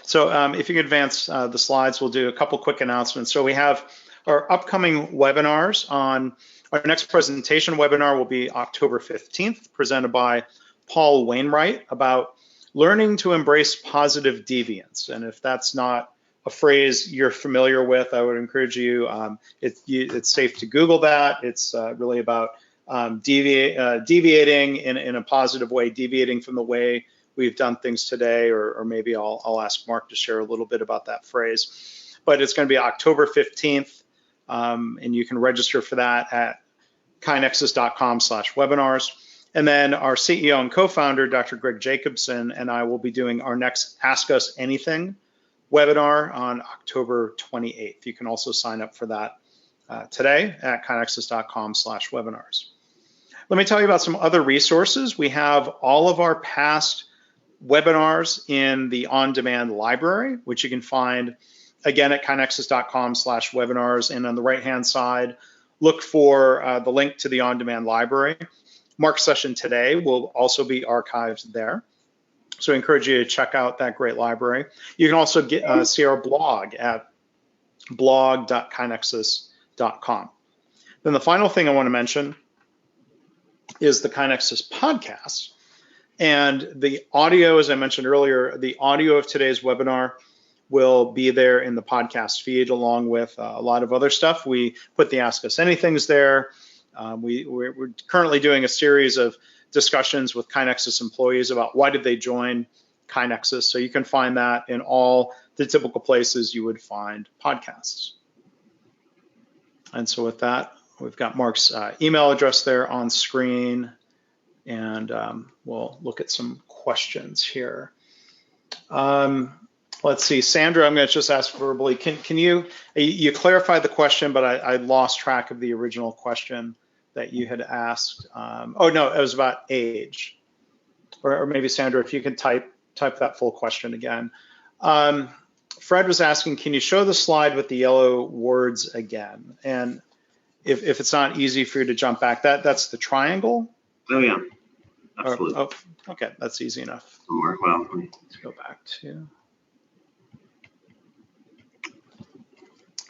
So if you can advance the slides, we'll do a couple quick announcements. So we have our upcoming webinars. On our next presentation webinar will be October 15th, presented by Paul Wainwright, about learning to embrace positive deviance. And if that's not a phrase you're familiar with, I would encourage you, it's safe to Google that. It's really about deviating in a positive way, deviating from the way we've done things today, or maybe I'll ask Mark to share a little bit about that phrase. But it's going to be October 15th, and you can register for that at KaiNexus.com/webinars. And then our CEO and co-founder, Dr. Greg Jacobson, and I will be doing our next Ask Us Anything webinar on October 28th. You can also sign up for that today at KaiNexus.com/webinars. Let me tell you about some other resources. We have all of our past webinars in the on-demand library, which you can find again at KaiNexus.com/webinars. And on the right-hand side, look for the link to the on-demand library. Mark's session today will also be archived there. So I encourage you to check out that great library. You can also see our blog at blog.kainexus.com. Then the final thing I want to mention is the KaiNexus podcast. And the audio, as I mentioned earlier, the audio of today's webinar will be there in the podcast feed along with a lot of other stuff. We put the Ask Us Anythings there. We're currently doing a series of discussions with KaiNexus employees about why did they join KaiNexus. So you can find that in all the typical places you would find podcasts. And so with that, we've got Mark's email address there on screen, and we'll look at some questions here. Let's see, Sandra, I'm going to just ask verbally. Can you clarify the question, but I lost track of the original question that you had asked. Oh no, it was about age. Or maybe Sandra, if you can type that full question again. Fred was asking, can you show the slide with the yellow words again? And if it's not easy for you to jump back, that's the triangle?
Oh yeah, absolutely.
Okay, that's easy enough.
Well,
let's go back to.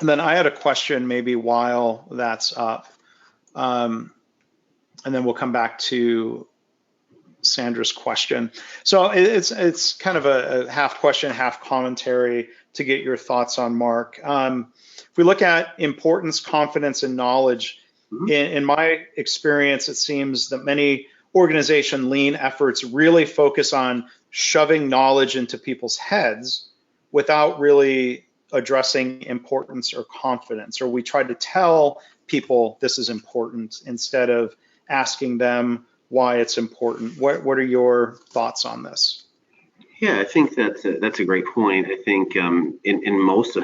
And then I had a question maybe while that's up. And then we'll come back to Sandra's question. So it's kind of a half question, half commentary to get your thoughts on Mark. If we look at importance, confidence, and knowledge, in my experience, it seems that many organization lean efforts really focus on shoving knowledge into people's heads without really addressing importance or confidence, or we try to tell people this is important instead of asking them why it's important. What are your thoughts on this?
Yeah, I think that's a great point. I think in most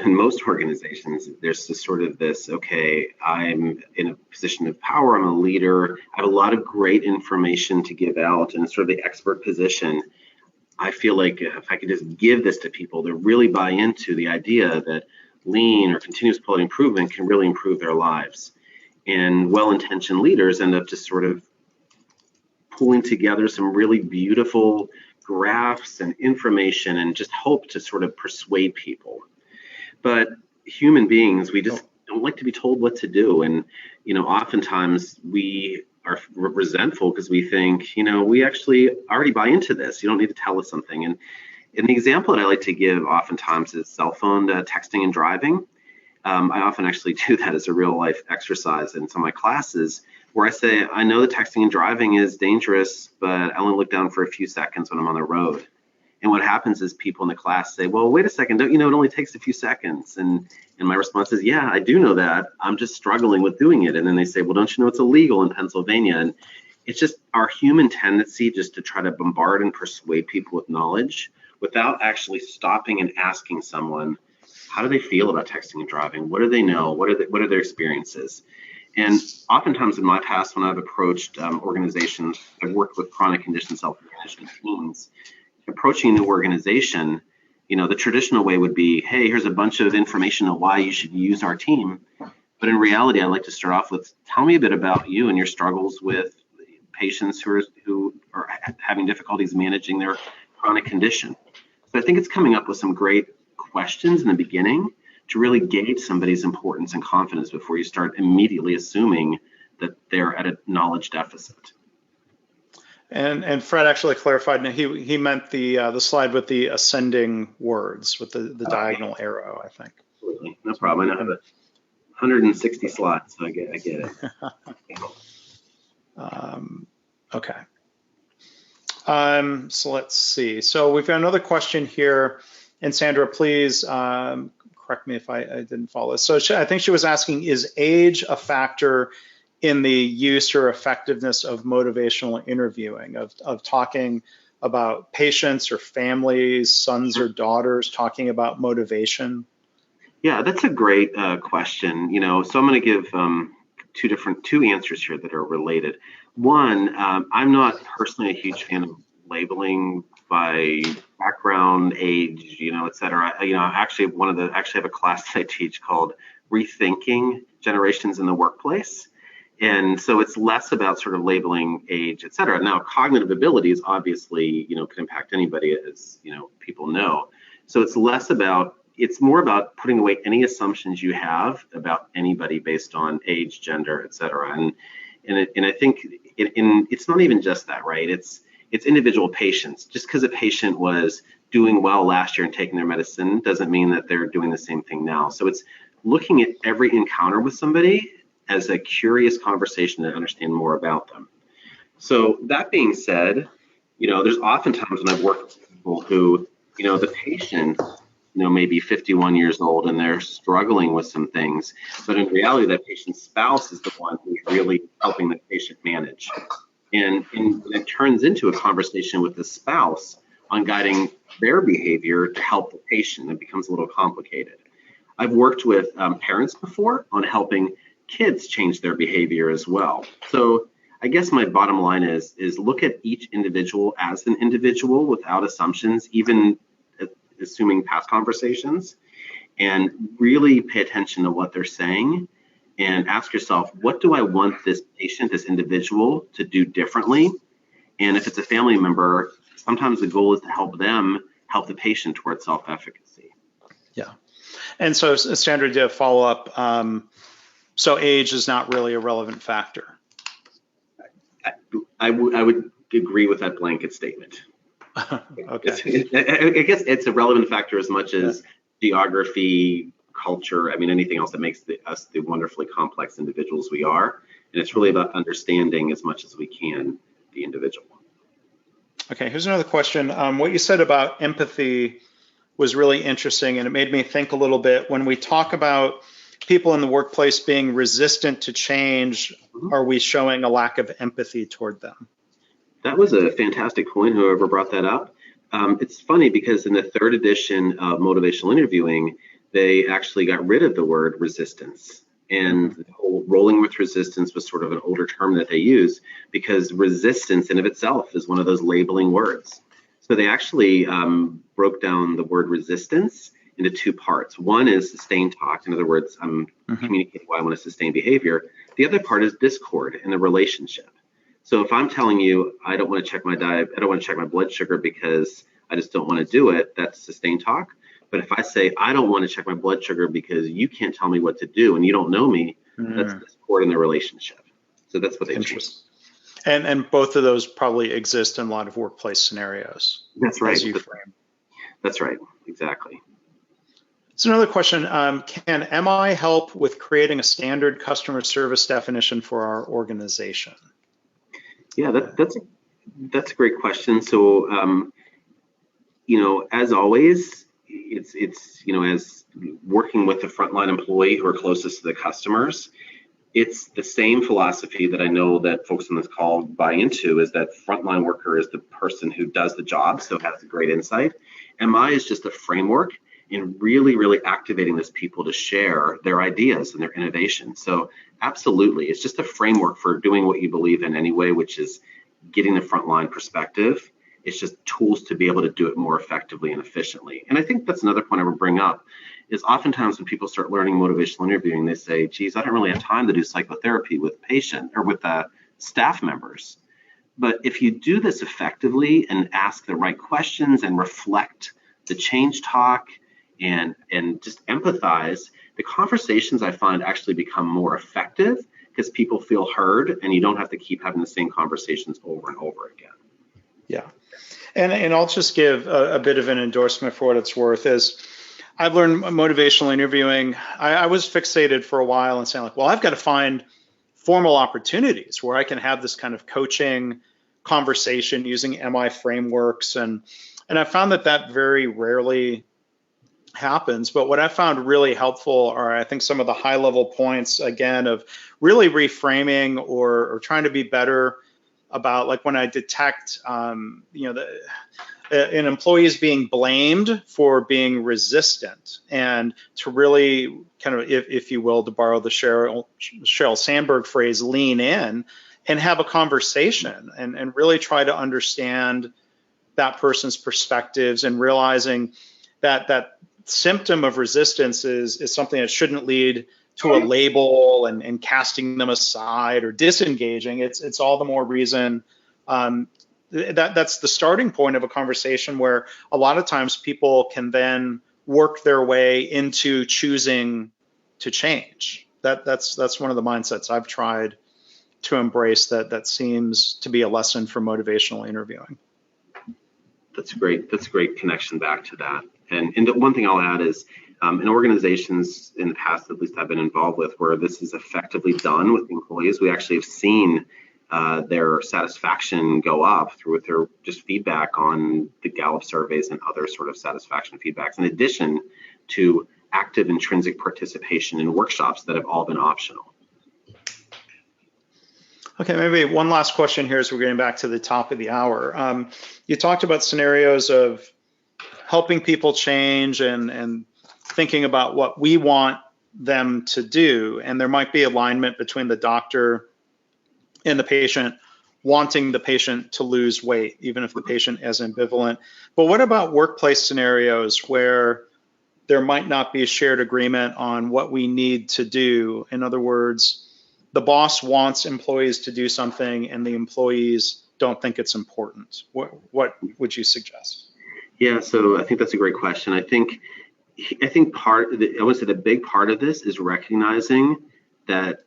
organizations, there's this sort of this, okay, I'm in a position of power, I'm a leader, I have a lot of great information to give out, and it's sort of the expert position. I feel like if I could just give this to people to really buy into the idea that lean or continuous quality improvement can really improve their lives. And well-intentioned leaders end up just sort of pulling together some really beautiful graphs and information and just hope to sort of persuade people. But human beings, we just don't like to be told what to do. And, oftentimes we are resentful because we think, we actually already buy into this. You don't need to tell us something. And the example that I like to give oftentimes is cell phone texting and driving. I often actually do that as a real life exercise in some of my classes, where I say, I know that texting and driving is dangerous, but I only look down for a few seconds when I'm on the road. And what happens is people in the class say, well, wait a second, don't you know it only takes a few seconds? And my response is, yeah, I do know that. I'm just struggling with doing it. And then they say, well, don't you know it's illegal in Pennsylvania? And it's just our human tendency just to try to bombard and persuade people with knowledge without actually stopping and asking someone, how do they feel about texting and driving? What do they know? What are their experiences? And oftentimes in my past, when I've approached organizations, I've worked with chronic condition self-management teams. Approaching a new organization, the traditional way would be, hey, here's a bunch of information on why you should use our team. But in reality, I like to start off with, tell me a bit about you and your struggles with patients who are having difficulties managing their chronic condition. So I think it's coming up with some great questions in the beginning to really gauge somebody's importance and confidence before you start immediately assuming that they're at a knowledge deficit.
And Fred actually clarified. Now he meant the slide with the ascending words with the diagonal arrow, I think.
Absolutely, no problem. I have 160 slides, so I get it.
Okay. So let's see. So we've got another question here, and Sandra, please correct me if I didn't follow this. So I think she was asking, is age a factor in the use or effectiveness of motivational interviewing, of talking about patients or families, sons or daughters, talking about motivation?
Yeah, that's a great question. So I'm going to give two answers here that are related. One, I'm not personally a huge fan of labeling by background, age, et cetera. Actually, I have a class that I teach called Rethinking Generations in the Workplace. And so it's less about sort of labeling age, et cetera. Now, cognitive abilities obviously, can impact anybody, as people know. So it's more about putting away any assumptions you have about anybody based on age, gender, et cetera. And I think it's not even just that, right? It's individual patients. Just because a patient was doing well last year and taking their medicine doesn't mean that they're doing the same thing now. So it's looking at every encounter with somebody as a curious conversation to understand more about them. So that being said, there's oftentimes when I've worked with people who, the patient, may be 51 years old and they're struggling with some things, but in reality, that patient's spouse is the one who's really helping the patient manage. And it turns into a conversation with the spouse on guiding their behavior to help the patient. It becomes a little complicated. I've worked with parents before on helping kids change their behavior as well. So I guess my bottom line is look at each individual as an individual without assumptions, even assuming past conversations, and really pay attention to what they're saying and ask yourself, what do I want this patient, this individual to do differently? And if it's a family member, sometimes the goal is to help them help the patient towards self-efficacy.
Yeah. And so Sandra did a follow up. So age is not really a relevant factor.
I would agree with that blanket statement.
Okay.
I guess it's a relevant factor as much as geography, culture, anything else that makes us the wonderfully complex individuals we are. And it's really about understanding as much as we can the individual.
Okay, here's another question. What you said about empathy was really interesting, and it made me think a little bit. When we talk about people in the workplace being resistant to change, are we showing a lack of empathy toward them?
That was a fantastic point, whoever brought that up. It's funny because in the 3rd edition of Motivational Interviewing, they actually got rid of the word resistance. And the whole rolling with resistance was sort of an older term that they used, because resistance in of itself is one of those labeling words. So they actually broke down the word resistance into 2 parts. One is sustained talk. In other words, I'm communicating why I want to sustain behavior. The other part is discord in the relationship. So if I'm telling you I don't want to check my diet, I don't want to check my blood sugar because I just don't want to do it, that's sustained talk. But if I say I don't want to check my blood sugar because you can't tell me what to do and you don't know me, that's discord in the relationship. So that's what they changed.
And both of those probably exist in a lot of workplace scenarios.
That's right.
As you frame.
That's right. Exactly.
So another question, can MI help with creating a standard customer service definition for our organization?
Yeah, that's a great question. So, as always, it's as working with the frontline employee who are closest to the customers, it's the same philosophy that I know that folks on this call buy into, is that frontline worker is the person who does the job, so has a great insight. MI is just a framework in really, really activating those people to share their ideas and their innovation. So absolutely, it's just a framework for doing what you believe in anyway, which is getting the frontline perspective. It's just tools to be able to do it more effectively and efficiently. And I think that's another point I would bring up, is oftentimes when people start learning motivational interviewing, they say, geez, I don't really have time to do psychotherapy with patient or with staff members. But if you do this effectively and ask the right questions and reflect the change talk and just empathize, the conversations I find actually become more effective because people feel heard and you don't have to keep having the same conversations over and over again.
Yeah. And I'll just give a bit of an endorsement for what it's worth. Is I've learned motivational interviewing. I was fixated for a while and saying, like, well, I've got to find formal opportunities where I can have this kind of coaching conversation using MI frameworks. And I found that very rarely happens. But what I found really helpful are, I think, some of the high level points, again, of really reframing or trying to be better about, like, when I detect, an employee is being blamed for being resistant, and to really kind of, if you will, to borrow the Sheryl Sandberg phrase, lean in and have a conversation and really try to understand that person's perspectives, and realizing that symptom of resistance is something that shouldn't lead to a label and casting them aside or disengaging. It's all the more reason that's the starting point of a conversation, where a lot of times people can then work their way into choosing to change. That's one of the mindsets I've tried to embrace that seems to be a lesson for motivational interviewing.
That's great. That's a great connection back to that. And the one thing I'll add is, in organizations in the past, at least I've been involved with, where this is effectively done with employees, we actually have seen their satisfaction go up through their just feedback on the Gallup surveys and other sort of satisfaction feedbacks, in addition to active intrinsic participation in workshops that have all been optional.
Okay, maybe one last question here as we're getting back to the top of the hour. You talked about scenarios of helping people change and thinking about what we want them to do, and there might be alignment between the doctor and the patient wanting the patient to lose weight, even if the patient is ambivalent. But what about workplace scenarios where there might not be a shared agreement on what we need to do? In other words, the boss wants employees to do something and the employees don't think it's important. What would you suggest?
Yeah, so I think that's a great question. I think I would say the big part of this is recognizing that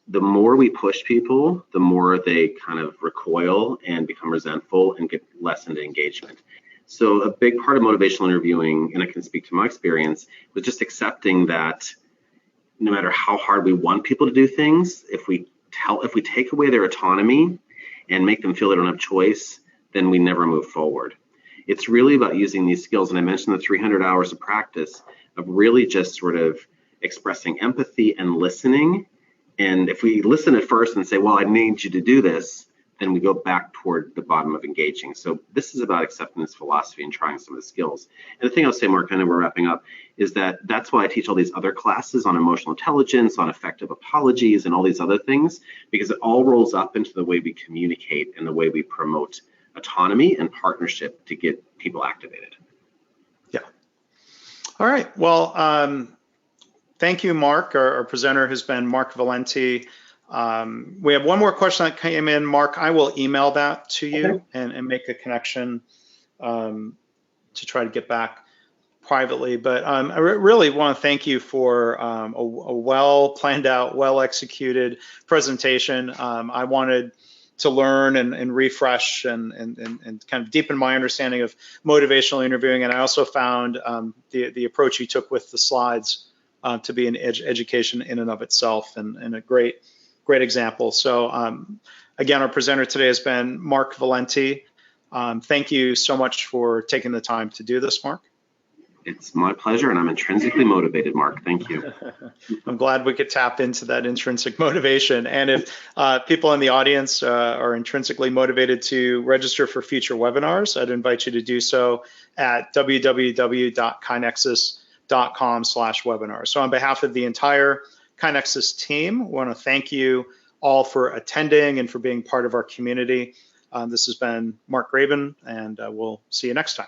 the more we push people, the more they kind of recoil and become resentful and get less into engagement. So a big part of motivational interviewing, and I can speak to my experience, was just accepting that no matter how hard we want people to do things, if we take away their autonomy and make them feel they don't have choice, then we never move forward. It's really about using these skills, and I mentioned the 300 hours of practice of really just sort of expressing empathy and listening. And if we listen at first and say, well, I need you to do this, then we go back toward the bottom of engaging. So this is about acceptance philosophy and trying some of the skills. And the thing I'll say, Mark, I know we're wrapping up, is that's why I teach all these other classes on emotional intelligence, on effective apologies, and all these other things, because it all rolls up into the way we communicate and the way we promote autonomy and partnership to get people activated.
Yeah. All right. Well, thank you, Mark. Our presenter has been Mark Valenti. We have one more question that came in. Mark, I will email that to you and make a connection to try to get back privately. But I really want to thank you for a well planned out, well executed presentation. I wanted to learn and refresh and kind of deepen my understanding of motivational interviewing. And I also found the approach you took with the slides to be an education in and of itself, and a great example. So again, our presenter today has been Mark Valenti. Thank you so much for taking the time to do this, Mark.
It's my pleasure, and I'm intrinsically motivated, Mark. Thank you.
I'm glad we could tap into that intrinsic motivation. And if people in the audience are intrinsically motivated to register for future webinars, I'd invite you to do so at www.kainexus.com/webinar. So on behalf of the entire KaiNexus team, I want to thank you all for attending and for being part of our community. This has been Mark Graban, and we'll see you next time.